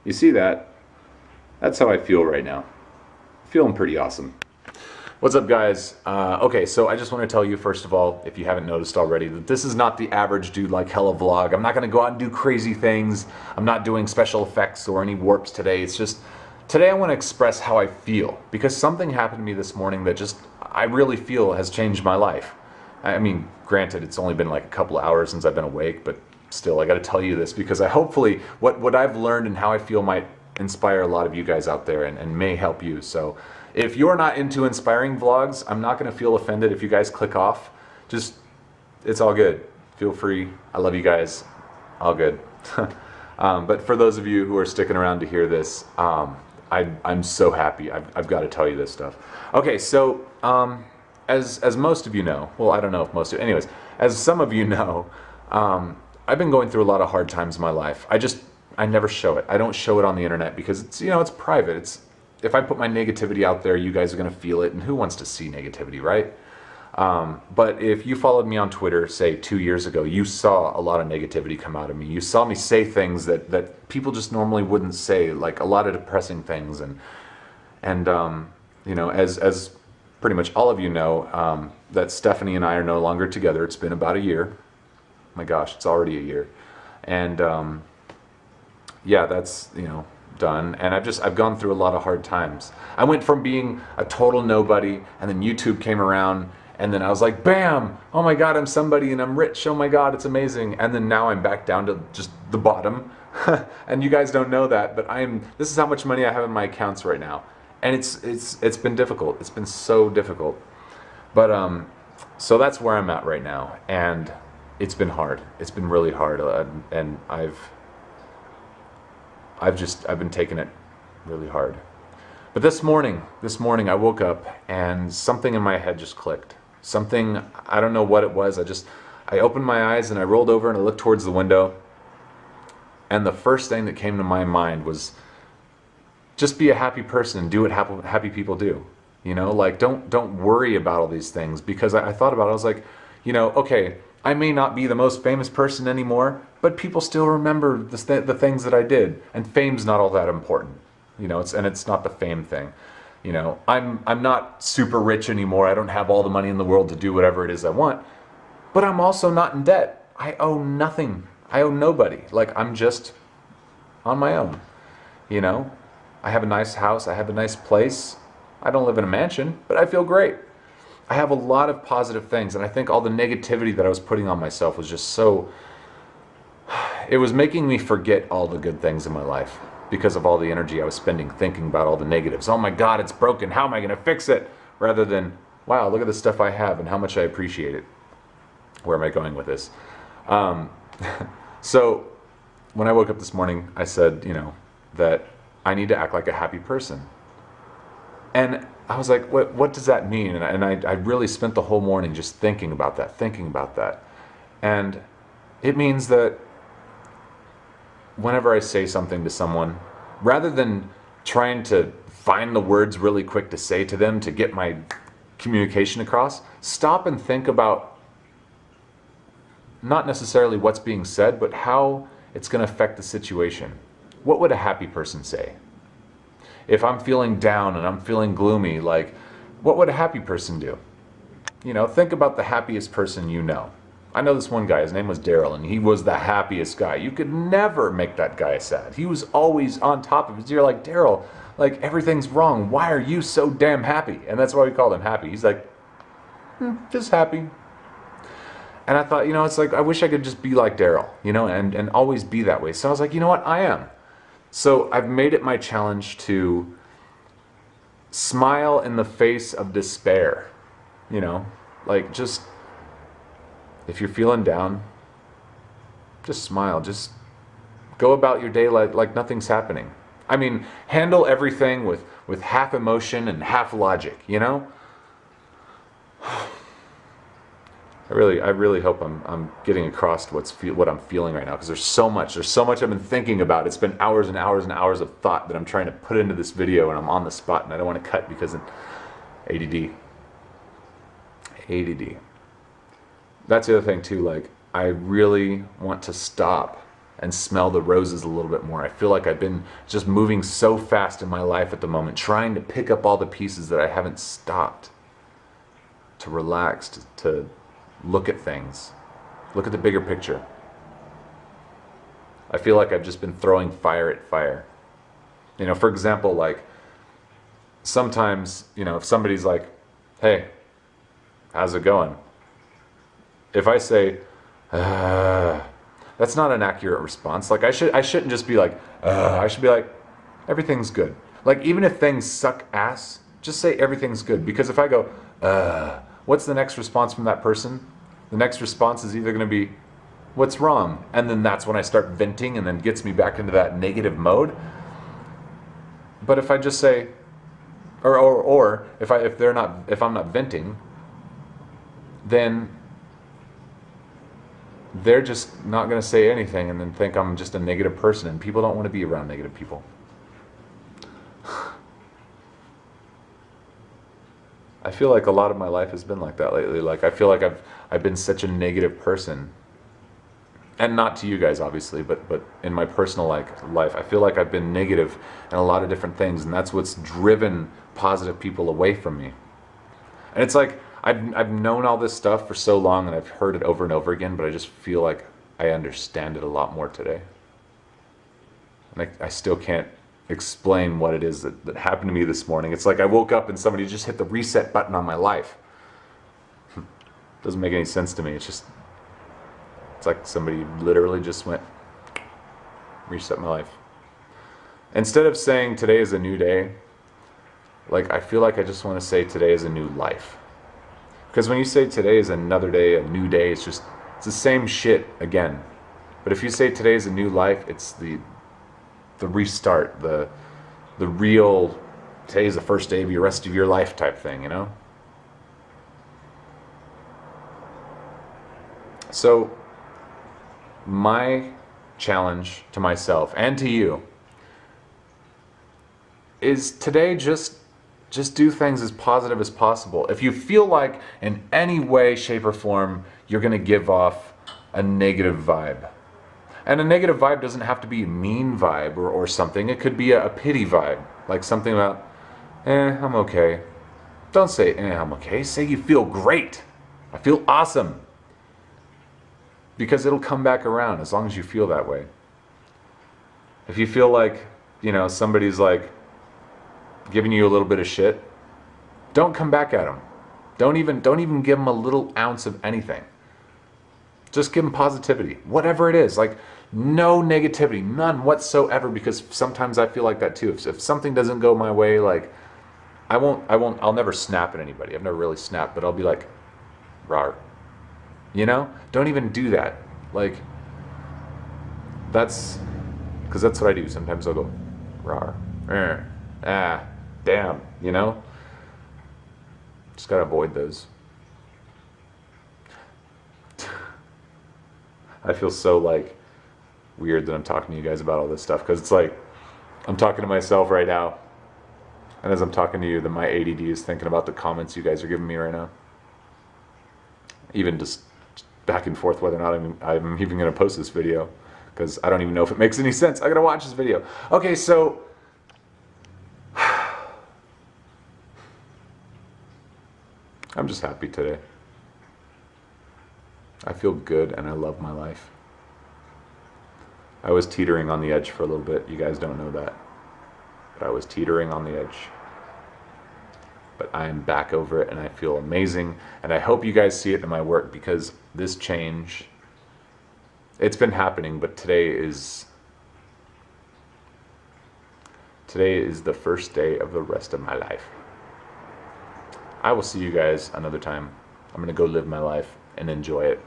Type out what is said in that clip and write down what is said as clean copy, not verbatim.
You see that? That's how I feel right now. Feeling pretty awesome. What's up, guys? Okay, so I just want to tell you, first of all, if you haven't noticed already, that this is not the average Dude Like Hella vlog. I'm not going to go out and do crazy things. I'm not doing special effects or any warps today. It's just, today I want to express how I feel, because something happened to me this morning that just, I really feel has changed my life. I mean, granted, it's only been like a couple of hours since I've been awake, but still, I got to tell you this, because I hopefully, what I've learned and how I feel might inspire a lot of you guys out there and may help you. So if you're not into inspiring vlogs, I'm not going to feel offended if you guys click off. Just, it's all good. Feel free. I love you guys. All good. But for those of you who are sticking around to hear this, I'm so happy. I've got to tell you this stuff. Okay, so as most of you know, well, I don't know if most of you, anyways, as some of you know, I've been going through a lot of hard times in my life. I never show it. I don't show it on the internet because it's, you know, it's private. If I put my negativity out there, you guys are going to feel it, and who wants to see negativity, right? But if you followed me on Twitter, say 2 years ago, you saw a lot of negativity come out of me. You saw me say things that people just normally wouldn't say, like a lot of depressing things. And you know, as pretty much all of you know, that Stephanie and I are no longer together. It's been about a year. My gosh, it's already a year. And yeah, that's, you know, done. And I've gone through a lot of hard times. I went from being a total nobody, and then YouTube came around, and then I was like, bam, oh my God, I'm somebody and I'm rich, oh my God, it's amazing. And then now I'm back down to just the bottom. And you guys don't know that, but this is how much money I have in my accounts right now. And it's been difficult. It's been so difficult. But so that's where I'm at right now, and it's been hard. It's been really hard, and I've been taking it really hard. But this morning I woke up and something in my head just clicked. Something, I don't know what it was. I opened my eyes and I rolled over and I looked towards the window, and the first thing that came to my mind was, just be a happy person and do what happy people do. You know, like don't worry about all these things, because I thought about it. I was like, you know, okay, I may not be the most famous person anymore, but people still remember the things that I did, and fame's not all that important. You know, it's not the fame thing. You know, I'm not super rich anymore. I don't have all the money in the world to do whatever it is I want, but I'm also not in debt. I owe nothing. I owe nobody. Like, I'm just on my own. You know, I have a nice house. I have a nice place. I don't live in a mansion, but I feel great. I have a lot of positive things, and I think all the negativity that I was putting on myself was just so, it was making me forget all the good things in my life because of all the energy I was spending thinking about all the negatives. Oh my God, it's broken. How am I going to fix it? Rather than, wow, look at the stuff I have and how much I appreciate it. Where am I going with this? So when I woke up this morning, I said, you know, that I need to act like a happy person. And I was like, what does that mean? And I really spent the whole morning just thinking about that. And it means that whenever I say something to someone, rather than trying to find the words really quick to say to them to get my communication across, stop and think about not necessarily what's being said, but how it's going to affect the situation. What would a happy person say? If I'm feeling down and I'm feeling gloomy, like, what would a happy person do? You know, think about the happiest person you know. I know this one guy, his name was Daryl, and he was the happiest guy. You could never make that guy sad. He was always on top of it. You're like, Daryl, like, everything's wrong. Why are you so damn happy? And that's why we called him Happy. He's like, just happy. And I thought, you know, it's like, I wish I could just be like Daryl, you know, and always be that way. So I was like, you know what, I am. So I've made it my challenge to smile in the face of despair. You know, like, just, if you're feeling down, just smile. Just go about your day like nothing's happening. I mean, handle everything with half emotion and half logic, you know? I really hope I'm getting across what I'm feeling right now, because there's so much I've been thinking about. It's been hours and hours and hours of thought that I'm trying to put into this video, and I'm on the spot, and I don't want to cut because of ADD. That's the other thing too, like, I really want to stop and smell the roses a little bit more. I feel like I've been just moving so fast in my life at the moment, trying to pick up all the pieces that I haven't stopped to relax, to look at things, look at the bigger picture. I feel like I've just been throwing fire at fire. You know, for example, like sometimes, you know, if somebody's like, hey, how's it going? If I say, that's not an accurate response. Like I shouldn't just be like, I should be like, everything's good. Like even if things suck ass, just say everything's good. Because if I go, what's the next response from that person? The next response is either going to be, what's wrong? And then that's when I start venting and then gets me back into that negative mode. But if I just say, or if I'm not venting, then they're just not going to say anything and then think I'm just a negative person, and people don't want to be around negative people. I feel like a lot of my life has been like that lately. Like I feel like I've been such a negative person. And not to you guys, obviously, but in my personal life, I feel like I've been negative in a lot of different things, and that's what's driven positive people away from me. And it's like I've known all this stuff for so long, and I've heard it over and over again, but I just feel like I understand it a lot more today. And I still can't explain what it is that happened to me this morning. It's like I woke up and somebody just hit the reset button on my life. Doesn't make any sense to me. It's like somebody literally just went, reset my life. Instead of saying today is a new day, like I feel like I just want to say today is a new life. Because when you say today is another day, a new day, it's the same shit again. But if you say today is a new life, it's the restart, the real, today is the first day of your rest of your life type thing, you know? So my challenge to myself and to you is today just do things as positive as possible. If you feel like in any way, shape, or form you're going to give off a negative vibe, and a negative vibe doesn't have to be a mean vibe or something. It could be a pity vibe, like something about, I'm okay. Don't say, I'm okay. Say you feel great. I feel awesome. Because it'll come back around as long as you feel that way. If you feel like, somebody's like giving you a little bit of shit, don't come back at them. Don't even give them a little ounce of anything. Just give them positivity, whatever it is. Like no negativity, none whatsoever. Because sometimes I feel like that too. If something doesn't go my way, like I'll never snap at anybody. I've never really snapped, but I'll be like, rawr. Don't even do that. Like, because that's what I do. Sometimes I'll go, rawr, damn, Just gotta avoid those. I feel so weird that I'm talking to you guys about all this stuff, because it's like I'm talking to myself right now, and as I'm talking to you, then my ADD is thinking about the comments you guys are giving me right now. Even just back and forth whether or not I'm even going to post this video, because I don't even know if it makes any sense. I got to watch this video. Okay, so I'm just happy today. I feel good and I love my life. I was teetering on the edge for a little bit. You guys don't know that. But I was teetering on the edge. But I'm back over it and I feel amazing. And I hope you guys see it in my work, because this change, it's been happening, but today is the first day of the rest of my life. I will see you guys another time. I'm going to go live my life and enjoy it.